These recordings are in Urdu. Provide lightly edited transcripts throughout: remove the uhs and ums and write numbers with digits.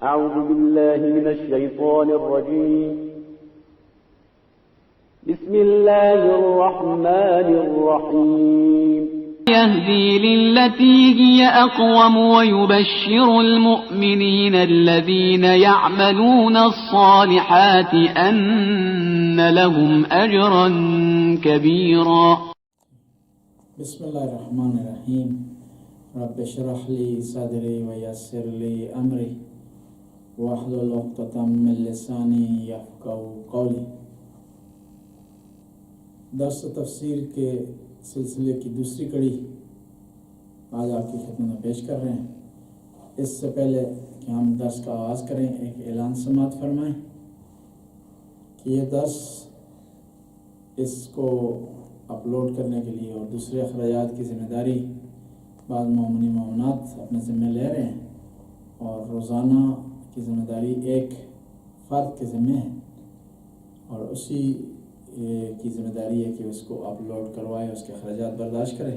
أعوذ بالله من الشيطان الرجيم بسم الله الرحمن الرحيم يهدي للتي هي أقوم ويبشر المؤمنين الذين يعملون الصالحات أن لهم أجرا كبيرا. بسم الله الرحمن الرحيم. رب اشرح لي صدري ويسر لي أمري واحلل عقدة من لساني يفقهوا قولي. درس تفسیر کے سلسلے کی دوسری کڑی آج آپ کی خدمت میں پیش کر رہے ہیں. اس سے پہلے کہ ہم درس کا آغاز کریں ایک اعلان سماعت فرمائیں کہ یہ درس اس کو اپلوڈ کرنے کے لیے اور دوسرے اخراجات کی ذمہ داری بعض مومنین مومنات اپنے ذمہ لے رہے ہیں اور روزانہ کی ذمہ داری ایک فرد کے ذمہ ہے اور اسی کی ذمہ داری ہے کہ اس کو اپلوڈ کروائے، اس کے اخراجات برداشت کرے.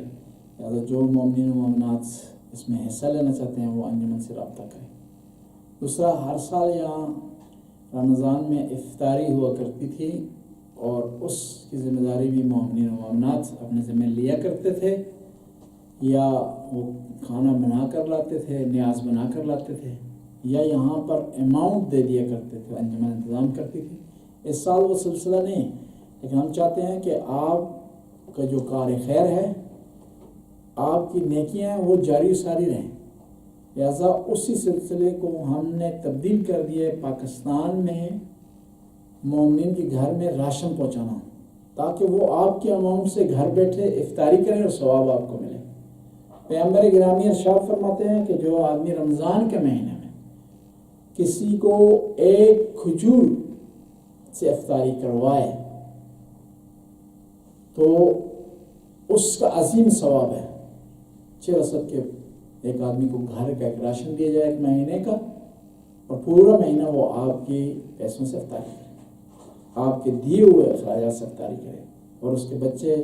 لہٰذا جو مومنین و مومنات اس میں حصہ لینا چاہتے ہیں وہ انجمن سے رابطہ کریں. دوسرا، ہر سال یہاں رمضان میں افطاری ہوا کرتی تھی اور اس کی ذمہ داری بھی مومنین و مومنات اپنے ذمہ لیا کرتے تھے، یا وہ کھانا بنا کر لاتے تھے، نیاز بنا کر لاتے تھے، یا یہاں پر اماؤنٹ دے دیا کرتے تھے، انجمن انتظام کرتی تھی. اس سال وہ سلسلہ نہیں، لیکن ہم چاہتے ہیں کہ آپ کا جو کار خیر ہے، آپ کی نیکیاں ہیں، وہ جاری ساری رہیں. لہذا اسی سلسلے کو ہم نے تبدیل کر دیا ہے پاکستان میں مومنین کے گھر میں راشن پہنچانا، تاکہ وہ آپ کی اماؤنٹ سے گھر بیٹھے افطاری کریں اور ثواب آپ کو ملے. پیغمبر گرامی ارشاد فرماتے ہیں کہ جو آدمی رمضان کے مہینے میں کسی کو ایک کھجور سے افطاری کروائے تو اس کا عظیم ثواب ہے. 6 رسد کے ایک آدمی کو گھر کا ایک راشن دیا جائے ایک مہینے کا، اور پورا مہینہ وہ آپ کے پیسوں سے افطاری کرے، آپ کے دیے ہوئے اخراجات سے افطاری کرے، اور اس کے بچے،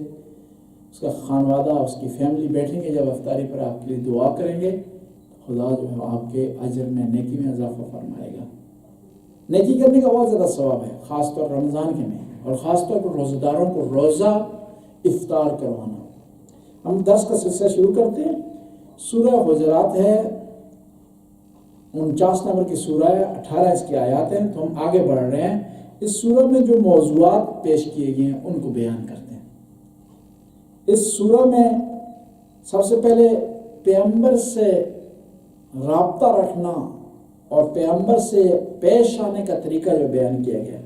اس کا خانوادہ، اس کی فیملی بیٹھیں گے جب افطاری پر آپ کے لیے دعا کریں گے، خدا جو ہے آپ کے اجر میں، نیکی میں اضافہ فرمائے گا. نیکی کرنے کا بہت زیادہ ثواب ہے، خاص طور رمضان کے مہینے، اور خاص طور پر روزہ داروں کو روزہ افطار کروانا. ہم درس کا سلسلہ شروع کرتے ہیں. سورہ حجرات ہے، 49 نمبر کی سورہ ہے، 18 اس کی آیات ہیں. تو ہم آگے بڑھ رہے ہیں. اس سورہ میں جو موضوعات پیش کیے گئے ہیں ان کو بیان کرتے ہیں. اس سورہ میں سب سے پہلے پیغمبر سے رابطہ رکھنا اور پیغمبر سے پیش آنے کا طریقہ جو بیان کیا گیا ہے،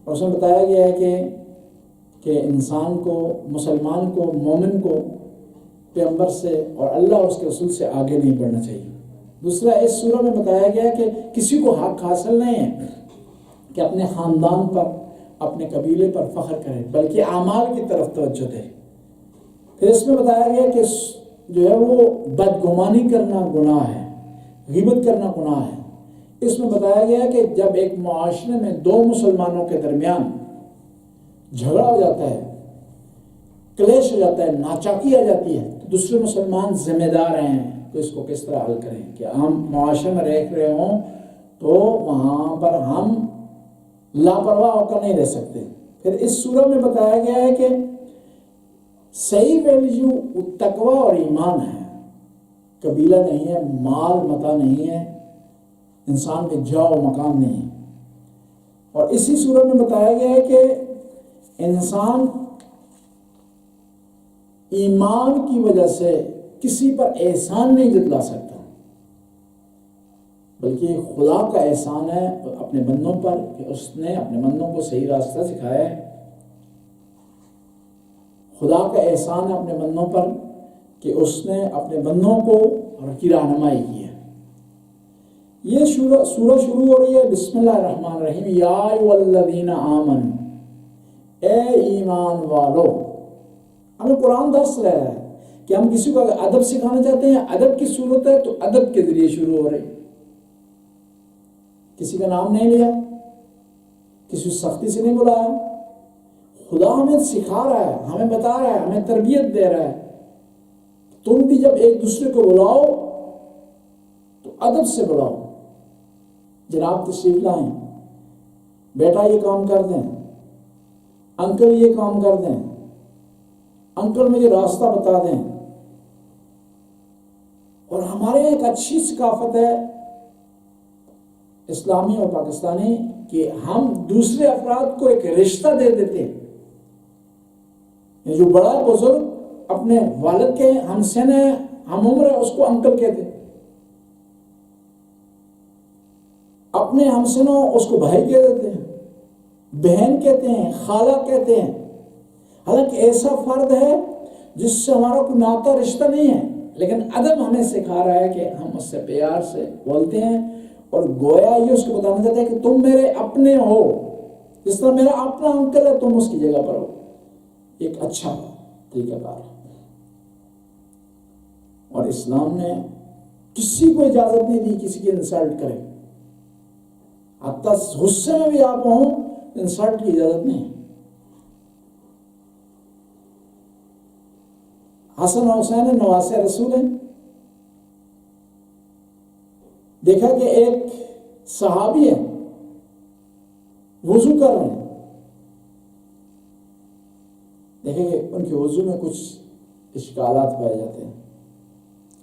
اور اس میں بتایا گیا ہے کہ انسان کو، مسلمان کو، مومن کو پیغمبر سے اور اللہ اور اس کے رسول سے آگے نہیں بڑھنا چاہیے. دوسرا، اس سورہ میں بتایا گیا کہ کسی کو حق حاصل نہیں ہے کہ اپنے خاندان پر، اپنے قبیلے پر فخر کرے، بلکہ اعمال کی طرف توجہ دے. پھر اس میں بتایا گیا کہ جو ہے وہ بدگمانی کرنا گناہ ہے، غیبت کرنا گناہ ہے. اس میں بتایا گیا کہ جب ایک معاشرے میں دو مسلمانوں کے درمیان جھگڑا ہو جاتا ہے، کلیش ہو جاتا ہے، ناچاکی آ جاتی ہے، تو دوسرے مسلمان ذمہ دار ہیں تو اس کو کس طرح حل کریں کہ ہم معاشرے میں رہ رہے ہوں تو وہاں پر ہم لاپرواہ ہو کر نہیں رہ سکتے. پھر اس سورہ میں بتایا گیا ہے کہ صحیح ویلیو تقوی اور ایمان ہے، قبیلہ نہیں ہے، مال متا نہیں ہے، انسان کے جاؤ مقام نہیں ہے. اور اسی سورہ میں بتایا گیا ہے کہ انسان ایمان کی وجہ سے کسی پر احسان نہیں جتلا سکتا، بلکہ خدا کا احسان ہے اپنے بندوں پر کہ اس نے اپنے بندوں کو صحیح راستہ سکھایا ہے. خدا کا احسان ہے اپنے بندوں پر کہ اس نے اپنے بندوں کو کی رہنمائی کی ہے. یہ سورہ شروع ہو رہی ہے بسم اللہ الرحمن الرحیم. یا ایھا الذین آمنوا، اے ایمان والو. ہمیں قرآن درس رہا ہے کہ ہم کسی کو اگر ادب سکھانا چاہتے ہیں، ادب کی صورت ہے تو ادب کے ذریعے شروع ہو رہی. کسی کا نام نہیں لیا، کسی سختی سے نہیں بلایا. خدا ہمیں سکھا رہا ہے، ہمیں بتا رہا ہے، ہمیں تربیت دے رہا ہے. تم بھی جب ایک دوسرے کو بلاؤ تو ادب سے بلاؤ، جناب تشریف لائیں، بیٹا یہ کام کر دیں، انکل یہ کام کر دیں، انکل مجھے راستہ بتا دیں. اور ہمارے ایک اچھی ثقافت ہے اسلامی اور پاکستانی کہ ہم دوسرے افراد کو ایک رشتہ دے دیتے ہیں. جو بڑا بزرگ اپنے والد کے ہم سن ہے، ہم عمر ہے، اس کو انکل کہتے ہیں. اپنے ہمسنوں اس کو بھائی کہہ دیتے ہیں، بہن کہتے ہیں، خالہ کہتے ہیں. حالانکہ ایسا فرد ہے جس سے ہمارا کوئی ناتا رشتہ نہیں ہے، لیکن ادب ہمیں سکھا رہا ہے کہ ہم اس سے پیار سے بولتے ہیں اور گویا یہ اس کو بتانا چاہتے ہیں کہ تم میرے اپنے ہو، جس طرح میرا اپنا انکل ہے تم اس کی جگہ پر ہو. ایک اچھا طریقہ کار ہے. اور اسلام نے کسی کو اجازت نہیں دی کسی کی انسلٹ کرے. حتیٰ غصے میں بھی آپ ہوں انسلٹ کی اجازت نہیں. حسن و حسین نواسے رسول ہیں. دیکھا کہ ایک صحابی ہے وضو کر رہے ہیں، دیکھیں کہ ان کے وضو میں کچھ اشکالات پائے جاتے ہیں،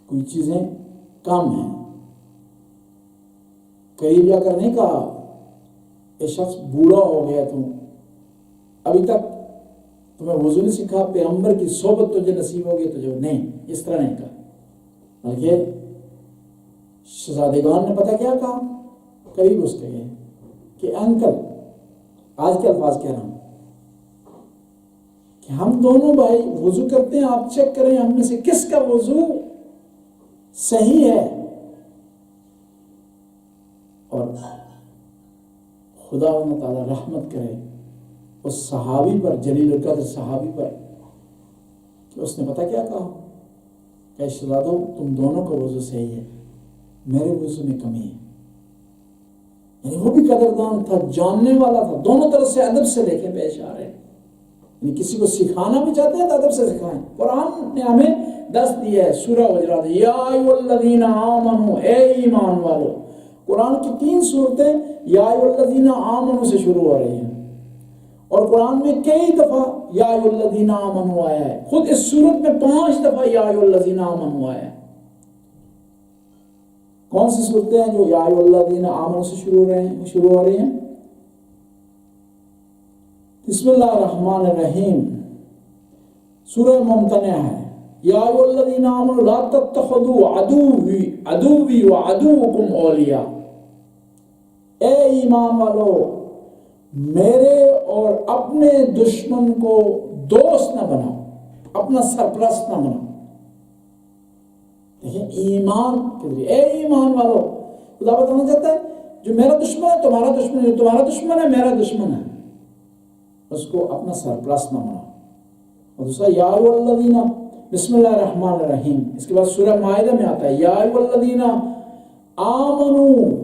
کوئی چیزیں کم ہیں. قریب جا کر نہیں کہا یہ شخص بوڑھا ہو گیا، تم ابھی تک تمہیں وضو نہیں سیکھا، پیغمبر کی صحبت تجھے نصیب ہوگی تجھے نہیں. اس طرح نہیں کہا، بلکہ شہزادگان نے پتہ کیا کہا، قریب اس کے گئے کہ انکل، آج کے الفاظ کہہ رہا ہوں کہ ہم دونوں بھائی وضو کرتے ہیں، آپ چیک کریں ہم میں سے کس کا وضو صحیح ہے. اور خدا و تعالی رحمت کرے اس صحابی پر، جلیل القدر صحابی پر، کہ اس نے پتہ کیا کہا کہ شہزادو تم دونوں کا وضو صحیح ہے، میرے وضو میں کمی ہے. یعنی وہ بھی قدردان تھا، جاننے والا تھا. دونوں طرف سے ادب سے لے کے پیش آ رہے ہیں. یعنی کسی کو سکھانا بھی چاہتے ہیں تو ادب سے سکھائیں. قرآن نے ہمیں دست دیا ہے، سورہ حجرات، یا ایھا الذین آمنوا، اے ایمان والو. قرآن کی 3 صورتیں یا ایھا الذین آمنوا سے شروع ہو رہی ہیں، اور قرآن میں کئی دفعہ یا ایھا الذین آمنوا آیا ہے. خود اس صورت میں 5 دفعہ یا ایھا الذین آمنوا آیا ہے. کون سی صورتیں ہیں جو یا ایھا الذین آمنوا سے شروع ہو رہی ہیں؟ بسم اللہ الرحمن الرحیم، سورہ ممتنع ہے. یا ایھا الذین آمنوا لا تتخذوا عدوی وعدوکم اولیاء. اے ایمان والو میرے اور اپنے دشمن کو دوست نہ بناؤ، اپنا سرپرست نہ بناؤ. دیکھیں ایمان کے ذریعے، اے ایمان والو، خدا بتانا چاہتا ہے جو میرا دشمن ہے تمہارا دشمن ہے، جو تمہارا دشمن ہے میرا دشمن ہے، اس کو اپنا سرپرست نہ بناؤ. اور دوسرا یا ایھا الذین، بسم اللہ الرحمن الرحیم، اس کے بعد سورہ مائدہ میں آتا ہے یا ایھا الذین آمنوا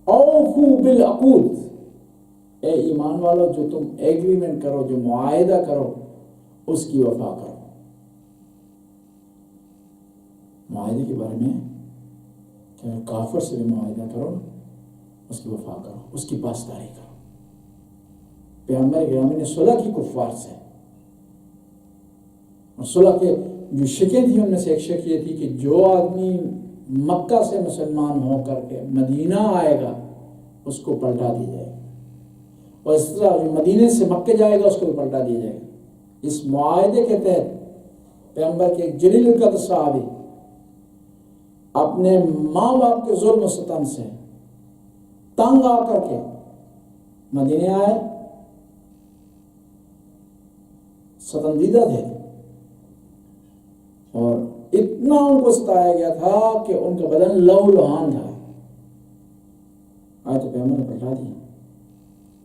اوفوا بالعقود. اے ایمان والو جو تم ایگریمنٹ کرو، جو معاہدہ کرو اس کی وفا کرو. معاہدے کے بارے میں کہ کافر سے بھی معاہدہ کرو، اس کی وفا کرو، اس کی پاسداری کرو. پیغمبر گرامی نے صلح کی کفار سے، اور صلح کے جو شکیں تھیں ان میں سے ایک شک یہ تھی کہ جو آدمی مکہ سے مسلمان ہو کر کے مدینہ آئے گا اس کو پلٹا دی جائے گا، اور اس طرح جو مدینے سے مکہ جائے گا اس کو بھی پلٹا دیا جائے گا. اس معاہدے کے تحت پیغمبر کے ایک جلیل القدر صحابی اپنے ماں باپ کے ظلم و ستم سے تنگ آ کر کے مدینے آئے. ستندیدہ تھے اور اتنا ان کو ستایا گیا تھا کہ ان کا بدن لہو لہان تھا. آئے تو پیغمبر نے پلٹا دیا.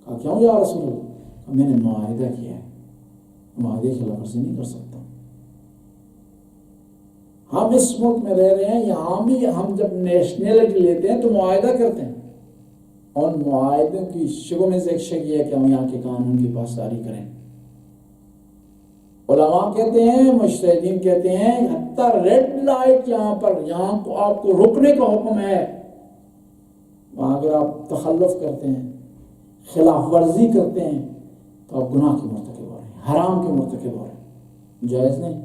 کہا کیوں یا رسول اللہ؟ میں نے معاہدہ کیا ہے، معاہدے کی خلاف ورزی نہیں کر سکتا. ہم اس ملک میں رہ رہے ہیں، یہاں بھی ہم جب نیشنلٹی لیتے ہیں تو معاہدہ کرتے ہیں. اور معاہدوں کی شگوں میں سے ایک شگ یہ ہے کہ ہم یہاں کے قانون کی پاسداری کریں. علماء کہتے ہیں، مجتہدین کہتے ہیں، حتیٰ ریڈ لائٹ یہاں پر، یہاں کو آپ کو رکنے کا حکم ہے، وہاں اگر آپ تخلف کرتے ہیں، خلاف ورزی کرتے ہیں، تو آپ گناہ کے مرتکب ہو رہے ہیں، حرام کے مرتکب ہو رہے ہیں، جائز نہیں۔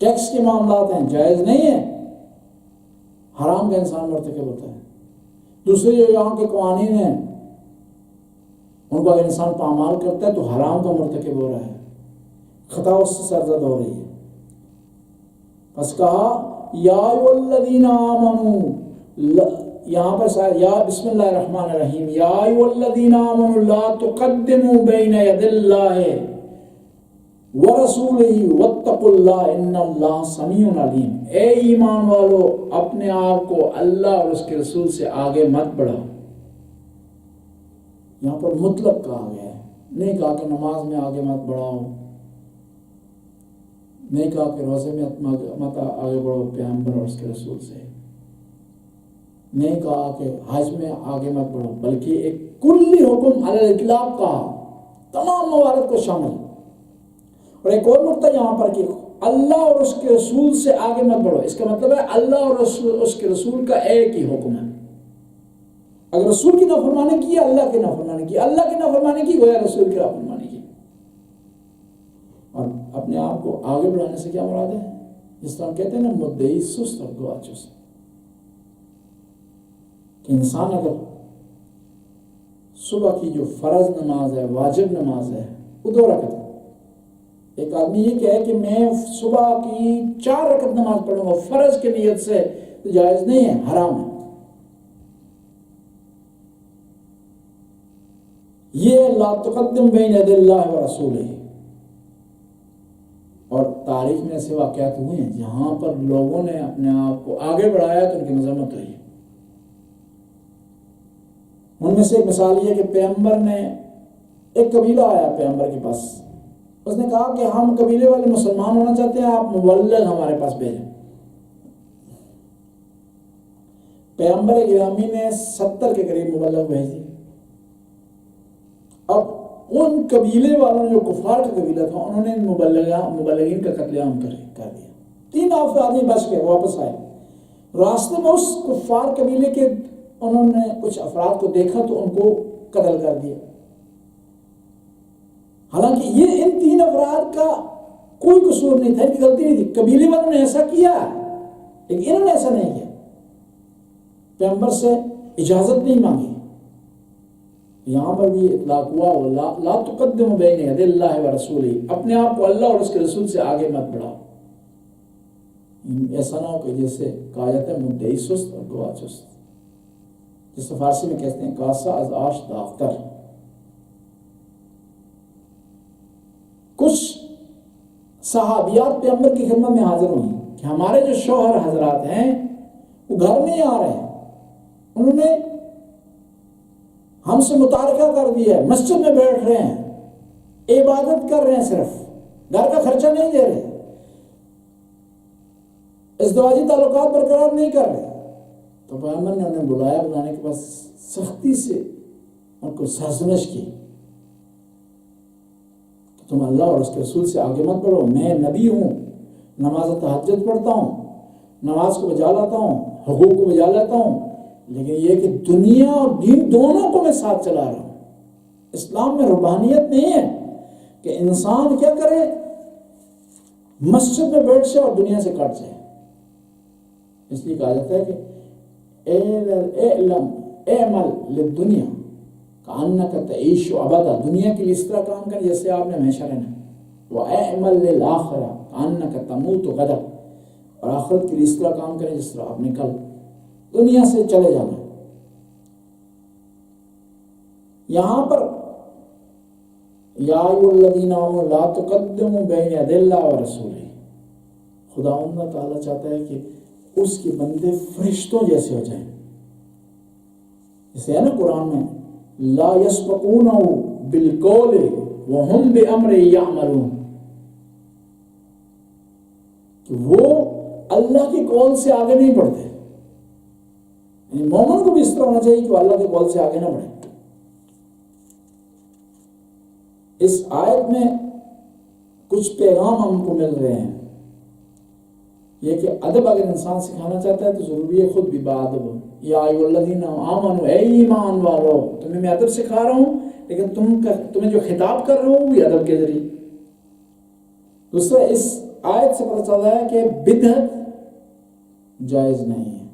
ٹیکس کے معاملات ہیں، جائز نہیں ہے، حرام کا انسان مرتکب ہوتا ہے۔ دوسرے جو یہاں کے قوانین ہیں ان کو اگر انسان پامال کرتا ہے تو حرام کا مرتکب ہو رہا ہے، خطا اس سے سرزد ہو رہی ہے۔ بس کہا یا ایھا الذین آمنوا، یہاں پر یا بسم اللہ الرحمن الرحیم، یا ایھا الذین آمنوا لا تقدموا بین یدی اللہ ورسولہ واتقوا اللہ ان اللہ سمیع علیم۔ اے ایمان والو، اپنے آپ کو اللہ اور اس کے رسول سے آگے مت بڑھاؤ۔ یہاں پر مطلق کہا گیا ہے، نہیں کہا کہ نماز میں آگے مت بڑھاؤ، نہیں کہا کہ روزے میں مت آگے بڑھو پیغمبر اور اس کے رسول سے، نہیں کہا کہ حج میں آگے مت بڑھو، بلکہ ایک کلی حکم علی الاطلاق کہا، تمام موارد کو شامل۔ اور ایک اور نقطہ یہاں پر کہ اللہ اور اس کے رسول سے آگے مت بڑھو، اس کا مطلب ہے اللہ اور اس کے رسول کا ایک ہی حکم ہے۔ اگر رسول کی نافرمانی کی، اللہ کی نافرمانی کی، اللہ کی نافرمانی کی، گویا رسول کی نافرمانی کی۔ اور اپنے آپ کو آگے بڑھانے سے کیا مراد ہے؟ جس طرح ہم کہتے ہیں نا مدعی سست اور گواہ چست، کہ انسان اگر صبح کی جو فرض نماز ہے، واجب نماز ہے، وہ 2 رکعت ہے، ایک آدمی یہ کہے کہ میں صبح کی 4 رکعت نماز پڑھوں گا فرض کی نیت سے، تو جائز نہیں ہے، حرام ہے۔ یہ لا تقدم بین یدی اللہ ورسولہ۔ اور تاریخ میں ایسے واقعات ہوئے ہیں جہاں پر لوگوں نے اپنے آپ کو آگے بڑھایا تو ان کی مذمت ہوئی۔ ان میں سے ایک مثال یہ کہ پیغمبر نے، ایک قبیلہ آیا پیغمبر کے پاس، اس نے کہا کہ ہم قبیلے والے مسلمان ہونا چاہتے ہیں، آپ مبلغ ہمارے پاس بھیجیں۔ پیغمبر گرامی نے 70 کے قریب مبلغ بھیج دیے۔ اب ان قبیلے والوں نے، جو کفار کا قبیلہ تھا، انہوں نے مبلغین کا قتل عام کر دیا۔ 3 آدمی بچ گئے، واپس آئے۔ راستے میں اس کفار قبیلے کے انہوں نے کچھ افراد کو دیکھا تو ان کو قتل کر دیا۔ حالانکہ یہ ان 3 افراد کا کوئی قصور نہیں تھا، ان کی غلطی نہیں تھی، قبیلے والوں نے ایسا کیا، لیکن انہوں نے ایسا نہیں کیا، پیغمبر سے اجازت نہیں مانگی۔ یہاں پر بھی اطلاق ہوا لا تقدموا بین یدی اللہ ورسولہ، اپنے آپ کو اللہ اور اس کے رسول سے آگے مت بڑھاؤ۔ ایسا نہ ہو کہ جیسے کہا جاتا ہے مدعی سست اور گواہ چست، جس سے فارسی میں کہتے ہیں کاسا از آش داختر۔ کچھ صحابیات پیغمبر کی خدمت میں حاضر ہوئی کہ ہمارے جو شوہر حضرات ہیں وہ گھر نہیں آ رہے ہیں، انہوں نے ہم سے متارکہ کر دیا ہے، مسجد میں بیٹھ رہے ہیں، عبادت کر رہے ہیں، صرف گھر کا خرچہ نہیں دے رہے، ازدواجی تعلقات برقرار نہیں کر رہے۔ تو پیغمبر نے انہیں بلانے کے بعد سختی سے ان کو سرزنش کی کہ تم اللہ اور اس کے رسول سے آگے مت بڑھو، میں نبی ہوں، نماز تہجد پڑھتا ہوں، نماز کو بجا لاتا ہوں، حقوق کو بجا لیتا ہوں، لیکن یہ کہ دنیا اور دین دونوں کو میں ساتھ چلا رہا ہوں۔ اسلام میں ربانیت نہیں ہے کہ انسان کیا کرے، مسجد میں بیٹھ جائے اور دنیا سے کٹ جائے۔ اس لیے کہا جاتا ہے کہ اعمل للدنیا کأنک تعیش ابدا، دنیا کے لیے اس طرح کام کریں جیسے آپ نے ہمیشہ رہنا ہے، واعمل للآخرہ کأنک تموت غدا، اور آخرت کے لیے اس طرح کام کریں جس طرح آپ نے کل دنیا سے چلے جانا۔ یہاں پر یا ایھا الذین آمنوا لا تقدموا بین یدی اللہ ورسولہ، خداوند تعالیٰ چاہتا ہے کہ اس کے بندے فرشتوں جیسے ہو جائیں، جیسے ہے نا قرآن میں لا یسبقونہ بالقول وہم بامرہ یعملون، کہ وہ اللہ کے قول سے آگے نہیں بڑھتے۔ یعنی مومن کو بھی اس طرح ہونا چاہیے کہ وہ اللہ کے قول سے آگے نہ بڑھے۔ اس آیت میں کچھ پیغام ہم کو مل رہے ہیں، یہ کہ ادب اگر انسان سکھانا چاہتا ہے تو ضروری ہے خود بھی باادب ہو، یا ایھا آمنو، اے ایمان والو، تمہیں میں ادب سکھا رہا ہوں، لیکن تمہیں جو خطاب کر رہا ہوں وہ ادب کے ذریعے۔ دوسرا اس آیت سے پتہ چلتا ہے کہ بدعت جائز نہیں ہے۔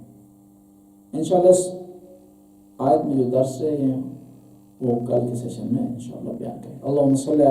انشاءاللہ اس آیت میں جو درس ہے وہ کل کے سیشن میں انشاءاللہ بیان کریں۔ اللہم صلی علی